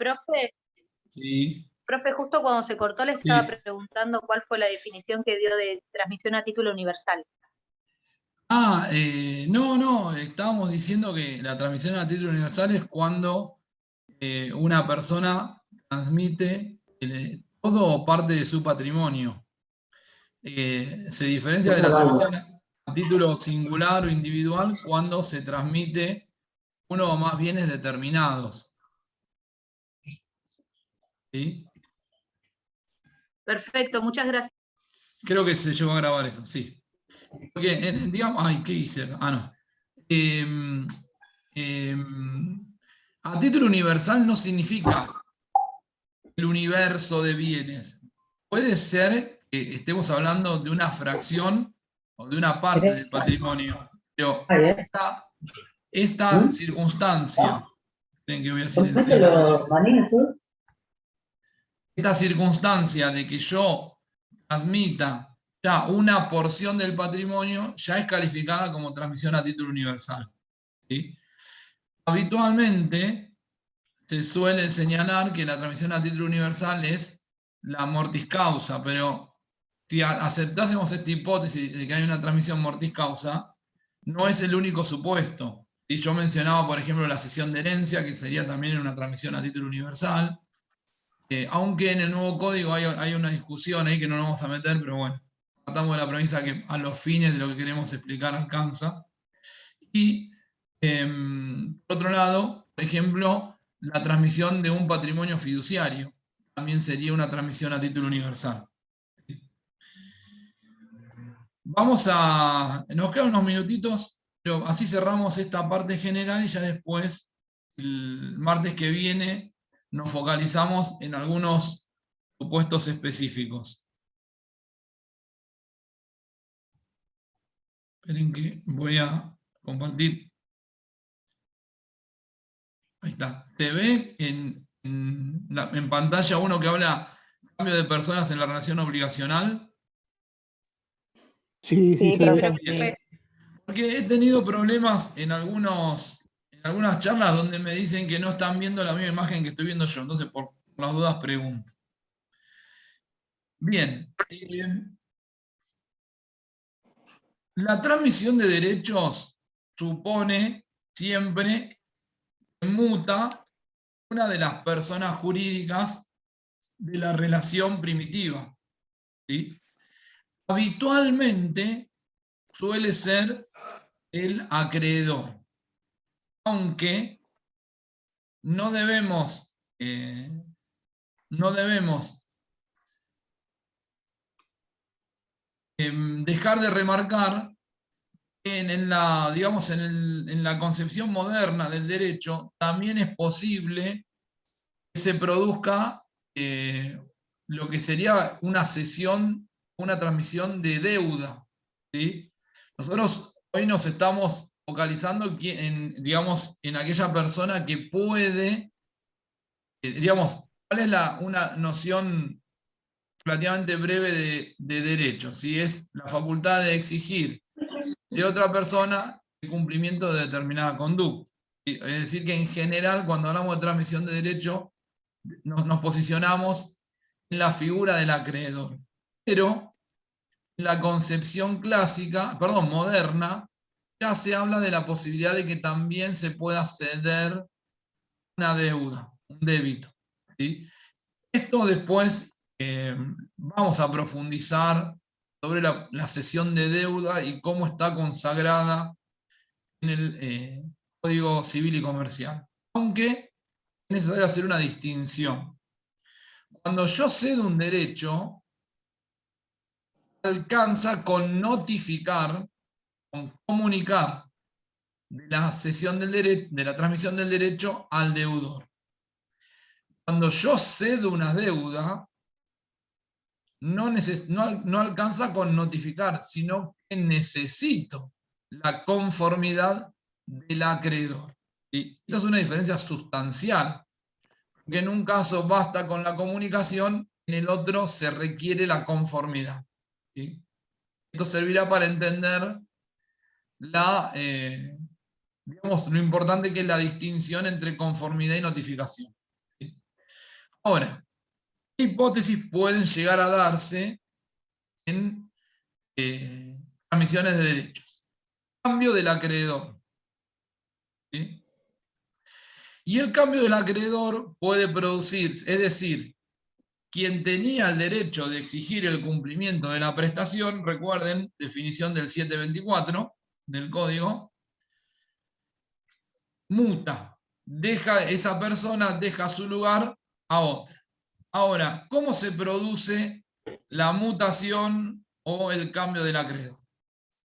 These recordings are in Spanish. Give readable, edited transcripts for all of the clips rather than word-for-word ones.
Profe, Sí, justo cuando se cortó le sí. estaba preguntando cuál fue la definición que dio de transmisión a título universal. No, estábamos diciendo que la transmisión a título universal es cuando una persona transmite todo o parte de su patrimonio. Se diferencia de la transmisión a título singular o individual cuando se transmite uno o más bienes determinados. ¿Sí? Perfecto, muchas gracias. Creo que se llegó a grabar eso, sí. Porque, digamos, ay, ¿qué hice acá? No. Em, a título universal no significa el universo de bienes. Puede ser que estemos hablando de una fracción o de una parte del patrimonio, pero esta circunstancia, ¿creen que voy a silenciar? Esta circunstancia de que yo transmita ya una porción del patrimonio ya es calificada como transmisión a título universal. ¿Sí? Habitualmente se suele señalar que la transmisión a título universal es la mortis causa, pero si aceptásemos esta hipótesis de que hay una transmisión mortis causa, no es el único supuesto. Y yo mencionaba, por ejemplo, la cesión de herencia, que sería también una transmisión a título universal, aunque en el nuevo código hay una discusión ahí que no nos vamos a meter, pero bueno, tratamos de la premisa que a los fines de lo que queremos explicar alcanza. Y por otro lado, por ejemplo, la transmisión de un patrimonio fiduciario también sería una transmisión a título universal. Nos quedan unos minutitos, pero así cerramos esta parte general y ya después, el martes que viene, nos focalizamos en algunos supuestos específicos. Esperen que voy a compartir. Ahí está. ¿Se ve en pantalla uno que habla cambio de personas en la relación obligacional? Sí, Sí, se ve. profe. Porque he tenido problemas en algunas charlas donde me dicen que no están viendo la misma imagen que estoy viendo yo. Entonces, por las dudas, pregunto. Bien. La transmisión de derechos supone siempre que muta una de las personas jurídicas de la relación primitiva. ¿Sí? Habitualmente suele ser el acreedor, aunque no debemos, no debemos dejar de remarcar que digamos, en la concepción moderna del derecho también es posible que se produzca lo que sería una cesión, una transmisión de deuda. ¿Sí? Nosotros hoy nos estamos focalizando digamos, en aquella persona que puede, digamos, ¿cuál es una noción relativamente breve de derecho? ¿Sí? Es la facultad de exigir de otra persona el cumplimiento de determinada conducta. ¿Sí? Es decir, que en general, cuando hablamos de transmisión de derecho, nos posicionamos en la figura del acreedor. Pero en la concepción clásica, perdón, moderna, ya se habla de la posibilidad de que también se pueda ceder una deuda, un débito. ¿Sí? Esto después vamos a profundizar sobre la cesión de deuda y cómo está consagrada en el Código Civil y Comercial. Aunque es necesario hacer una distinción. Cuando yo cedo un derecho, alcanza con notificar, con comunicar de la cesión de la transmisión del derecho al deudor. Cuando yo cedo una deuda, no alcanza con notificar, sino que necesito la conformidad del acreedor. Y esta es una diferencia sustancial, porque en un caso basta con la comunicación, en el otro se requiere la conformidad. ¿Sí? Esto servirá para entender digamos, lo importante que es la distinción entre conformidad y notificación. ¿Sí? Ahora, ¿qué hipótesis pueden llegar a darse en transmisiones de derechos? Cambio del acreedor. ¿Sí? Y el cambio del acreedor puede producir, es decir, quien tenía el derecho de exigir el cumplimiento de la prestación, recuerden, definición del 724 del código, muta, esa persona deja su lugar a otra. Ahora, ¿cómo se produce la mutación o el cambio del acreedor?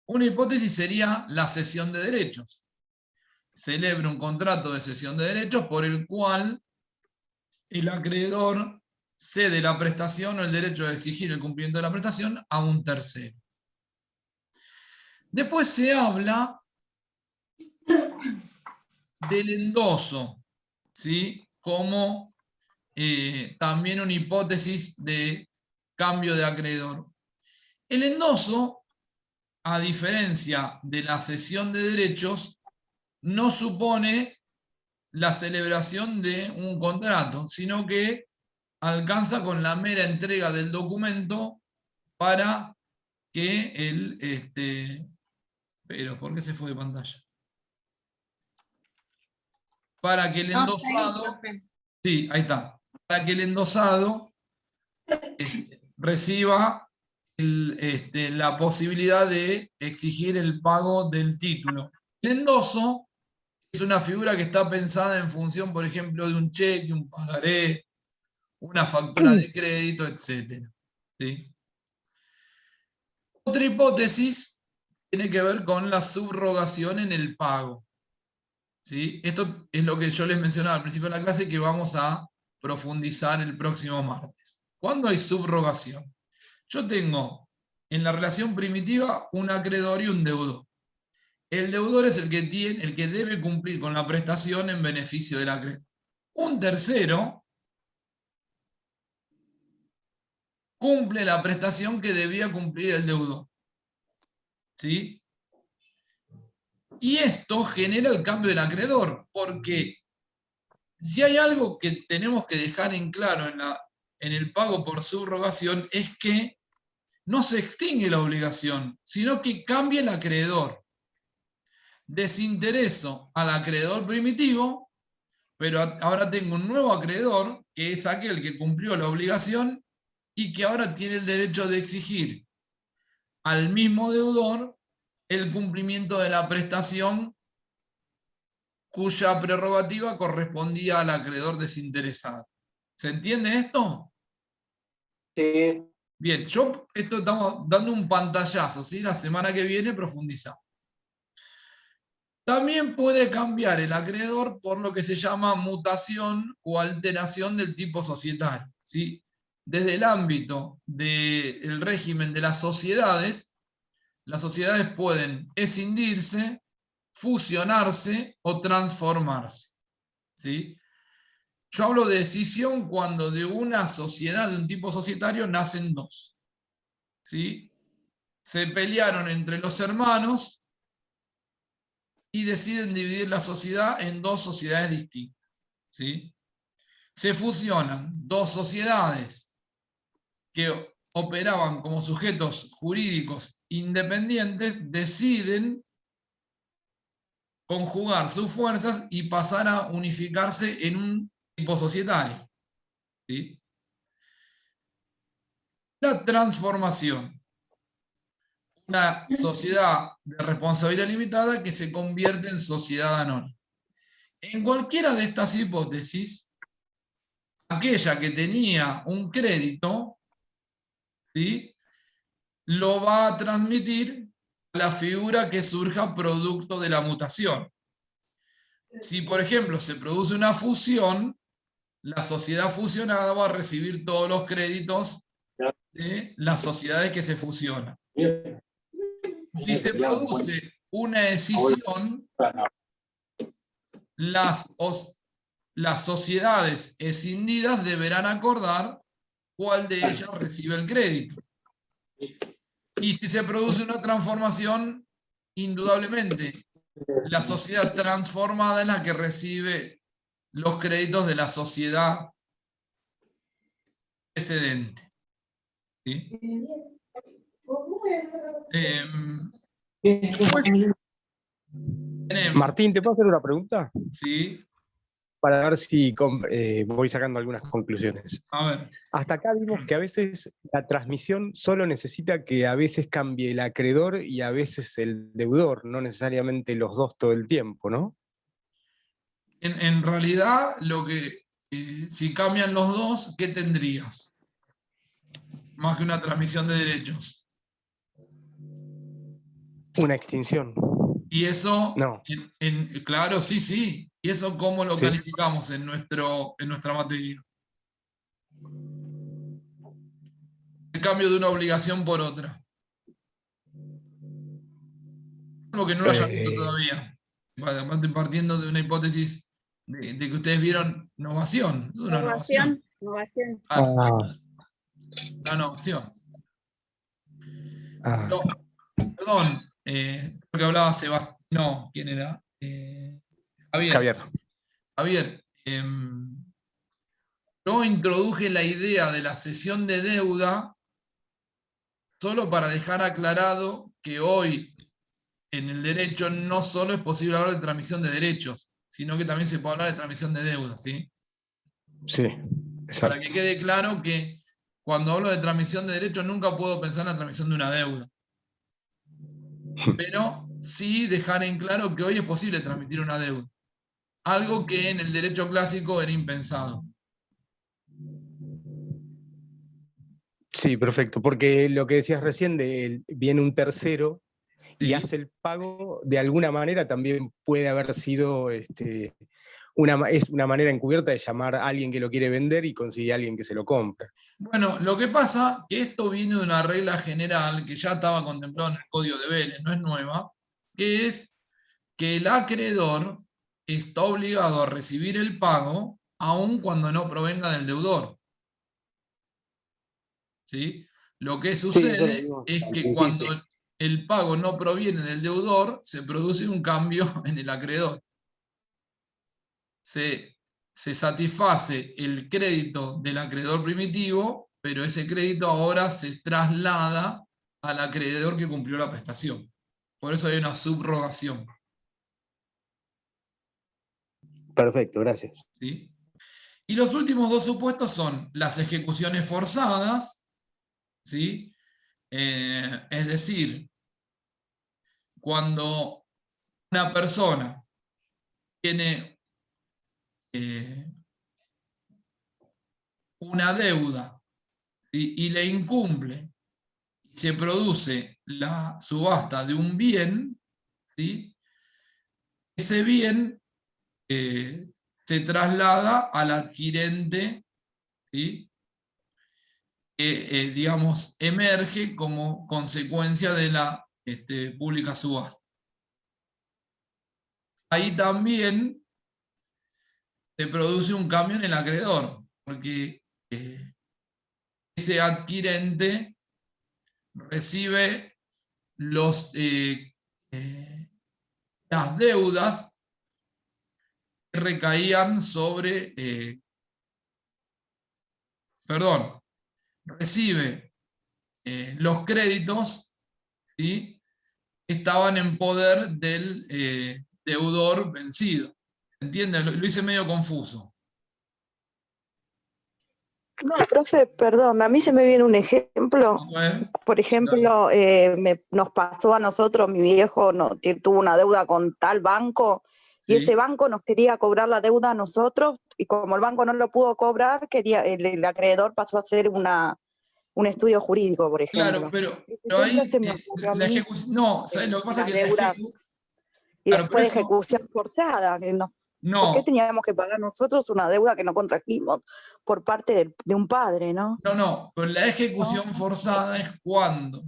Una hipótesis sería la cesión de derechos. Celebra un contrato de cesión de derechos por el cual el acreedor cede la prestación o el derecho de exigir el cumplimiento de la prestación a un tercero. Después se habla del endoso, ¿sí? Como también una hipótesis de cambio de acreedor. El endoso, a diferencia de la cesión de derechos, no supone la celebración de un contrato, sino que alcanza con la mera entrega del documento para que pero ¿por qué se fue de pantalla? Para que el endosado, sí, ahí está, para que el endosado reciba la posibilidad de exigir el pago del título. El endoso es una figura que está pensada en función, por ejemplo, de un cheque, un pagaré, una factura de crédito, etc. ¿Sí? Otra hipótesis tiene que ver con la subrogación en el pago. ¿Sí? Esto es lo que yo les mencionaba al principio de la clase, que vamos a profundizar el próximo martes. ¿Cuándo hay subrogación? Yo tengo en la relación primitiva un acreedor y un deudor. El deudor es el que debe cumplir con la prestación en beneficio del acreedor. Un tercero cumple la prestación que debía cumplir el deudor. ¿Sí? Y esto genera el cambio del acreedor, porque si hay algo que tenemos que dejar en claro en el pago por subrogación, es que no se extingue la obligación, sino que cambia el acreedor. Desintereso al acreedor primitivo, pero ahora tengo un nuevo acreedor, que es aquel que cumplió la obligación y que ahora tiene el derecho de exigir al mismo deudor el cumplimiento de la prestación cuya prerrogativa correspondía al acreedor desinteresado. ¿Se entiende esto? Sí. Bien, esto estamos dando un pantallazo, ¿sí? La semana que viene profundizamos. También puede cambiar el acreedor por lo que se llama mutación o alteración del tipo societario, ¿sí? Desde el ámbito del régimen de las sociedades pueden escindirse, fusionarse o transformarse, ¿sí? Yo hablo de escisión cuando de una sociedad de un tipo societario nacen dos, ¿sí? Se pelearon entre los hermanos y deciden dividir la sociedad en dos sociedades distintas, ¿sí? Se fusionan dos sociedades que operaban como sujetos jurídicos independientes, deciden conjugar sus fuerzas y pasar a unificarse en un tipo societario, ¿sí? La transformación. Una sociedad de responsabilidad limitada que se convierte en sociedad anónima. En cualquiera de estas hipótesis, aquella que tenía un crédito, ¿sí?, lo va a transmitir a la figura que surja producto de la mutación. Si, por ejemplo, se produce una fusión, la sociedad fusionada va a recibir todos los créditos de las sociedades que se fusionan. Si se produce una escisión, las sociedades escindidas deberán acordar cuál de ellas recibe el crédito. Y si se produce una transformación, indudablemente, la sociedad transformada es la que recibe los créditos de la sociedad antecedente. ¿Sí? Tenemos, Martín, ¿te puedo hacer una pregunta? ¿sí? Para ver si voy sacando algunas conclusiones. A ver. Hasta acá vimos que a veces la transmisión solo necesita que a veces cambie el acreedor y a veces el deudor, no necesariamente los dos todo el tiempo, ¿no? En realidad, si cambian los dos, ¿qué tendrías? Más que una transmisión de derechos. Una extinción. Y eso, No. claro, sí, sí. ¿Y eso cómo lo Sí. calificamos en nuestra materia? El cambio de una obligación por otra. Algo que no lo hayan visto todavía. Partiendo de una hipótesis de que ustedes vieron novación. Es una novación. Innovación. Una novación. Ah. No, perdón, creo que hablaba Sebastián. No, ¿quién era? Javier. Javier, yo introduje la idea de la cesión de deuda solo para dejar aclarado que hoy en el derecho no solo es posible hablar de transmisión de derechos, sino que también se puede hablar de transmisión de deuda, ¿sí? Sí, exacto. Para que quede claro que cuando hablo de transmisión de derechos nunca puedo pensar en la transmisión de una deuda. Pero sí dejar en claro que hoy es posible transmitir una deuda. Algo que en el derecho clásico era impensado. Sí, perfecto, porque lo que decías recién, viene un tercero y Sí. hace el pago, de alguna manera también puede haber sido es una manera encubierta de llamar a alguien que lo quiere vender y conseguir a alguien que se lo compre. Bueno, lo que pasa que esto viene de una regla general que ya estaba contemplada en el Código de Vélez, no es nueva, que es que el acreedor está obligado a recibir el pago aun cuando no provenga del deudor. ¿Sí? Lo que sucede es que cuando el pago no proviene del deudor, se produce un cambio en el acreedor. Se satisface el crédito del acreedor primitivo, pero ese crédito ahora se traslada al acreedor que cumplió la prestación. Por eso hay una subrogación. Perfecto, gracias. ¿Sí? Y los últimos dos supuestos son las ejecuciones forzadas, ¿sí? Es decir, cuando una persona tiene una deuda, ¿sí? Y le incumple, y se produce la subasta de un bien, ¿sí? Ese bien se traslada al adquirente, ¿sí? Que, digamos, emerge como consecuencia de la pública subasta. Ahí también se produce un cambio en el acreedor, porque ese adquirente recibe las deudas que recaían sobre, recibe los créditos, ¿sí? Que estaban en poder del deudor vencido. ¿Entienden? Lo hice medio confuso. No, profe, perdón, a mí se me viene un ejemplo. Por ejemplo, nos pasó a nosotros, mi viejo tuvo una deuda con tal banco y Sí. ese banco nos quería cobrar la deuda a nosotros y como el banco no lo pudo cobrar, el acreedor pasó a hacer un estudio jurídico, por ejemplo. Claro, pero ahí se me ocurrió a la mí, ejecución. No, ¿sabes? Lo que pasa es que deudas y claro, después de ejecución forzada, que no. ¿Por qué teníamos que pagar nosotros una deuda que no contrajimos por parte de un padre, no? No, pero la ejecución forzada es cuando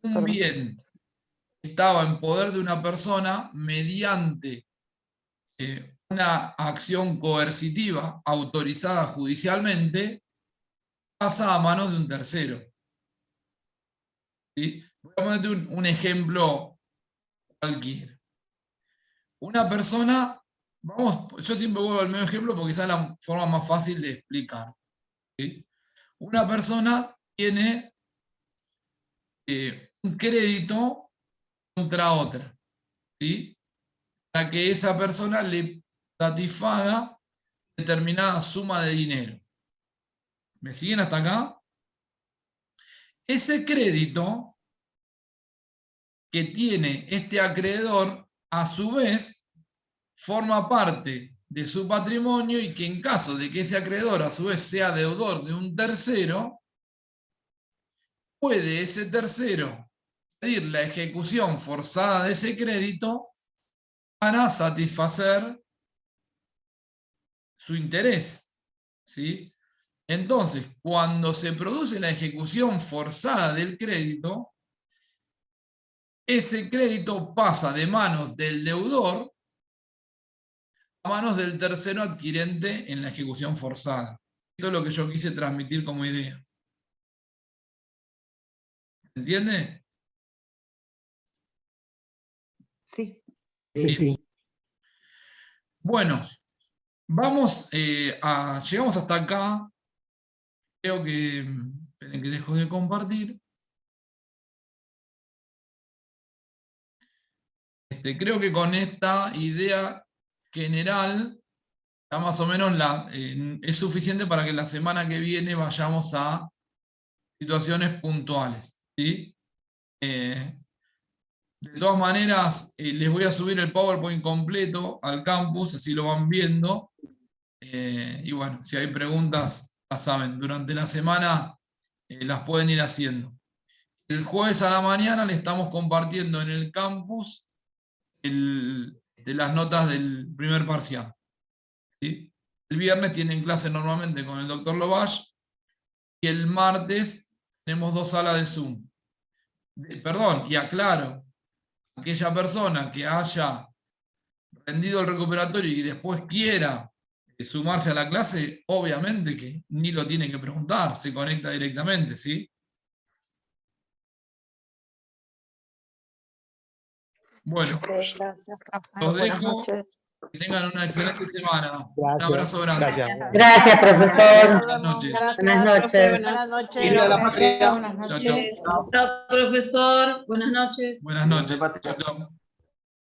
un bien estaba en poder de una persona mediante una acción coercitiva autorizada judicialmente, pasa a manos de un tercero. ¿Sí? Voy a ponerte un ejemplo cualquiera. Una persona, yo siempre vuelvo al mismo ejemplo porque quizás es la forma más fácil de explicar. ¿Sí? una persona tiene un crédito contra otra, ¿sí? Para que esa persona le satisfaga determinada suma de dinero. ¿Me siguen hasta acá? Ese crédito que tiene este acreedor, a su vez, forma parte de su patrimonio y que en caso de que ese acreedor a su vez sea deudor de un tercero, puede ese tercero pedir la ejecución forzada de ese crédito para satisfacer su interés, ¿sí? Entonces, cuando se produce la ejecución forzada del crédito, ese crédito pasa de manos del deudor a manos del tercero adquirente en la ejecución forzada. Esto es lo que yo quise transmitir como idea. ¿Se entiende? Sí. Sí. Bueno, vamos llegamos hasta acá. Creo que, esperen que dejo de compartir. Creo que con esta idea general, ya más o menos es suficiente para que la semana que viene vayamos a situaciones puntuales, ¿sí? De todas maneras, les voy a subir el PowerPoint completo al campus, así lo van viendo. Y bueno, si hay preguntas, ya saben, durante la semana las pueden ir haciendo. El jueves a la mañana le estamos compartiendo en el campus las notas del primer parcial, ¿sí? El viernes tienen clase normalmente con el doctor Lovash y el martes tenemos 2 salas de Zoom. Perdón, y aclaro, aquella persona que haya rendido el recuperatorio y después quiera sumarse a la clase, obviamente que ni lo tiene que preguntar, se conecta directamente, ¿sí? Bueno, Gracias, Rafael. los Buenas dejo. noches. Que tengan una excelente semana. Un Gracias. abrazo grande. Gracias. Gracias, profesor. Buenas noches. Buenas noches. Buenas noches. Viva la patria. Buenas Chao, noches. chao. Chao, profesor. Buenas noches. Buenas noches. Chao, chao.